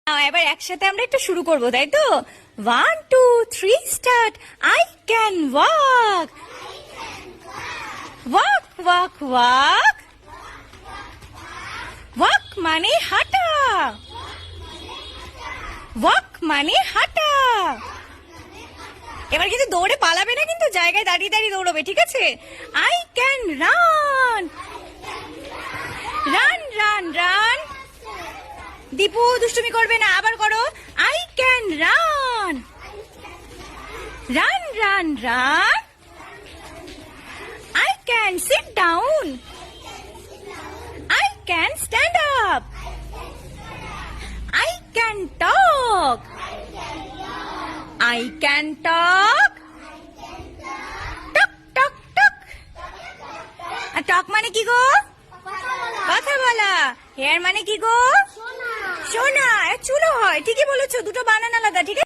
এবার একসাথে আমরা একটু শুরু করবো, তাই তো? 1 2 3 start. I can walk, walk walk walk. Walk মানে হাঁটা, ওয়াক মানে হাঁটা। এবার কিন্তু দৌড়ে পালাবে না, কিন্তু জায়গায় দাঁড়িয়ে দাঁড়িয়ে দৌড়বে, ঠিক আছে? I can run, run run run. Dipu দুষ্টুমি করবে না, আবার করো। I can run, run run run. I can sit down, I can stand up. I can talk, I can talk. Talk talk talk. আর টক মানে কি গো? কথা বলা। হেয়ার মানে কি গো? সোনা। চুলও হয়, ঠিকই বলেছো, দুটো বানান আলাদা, ঠিক আছে?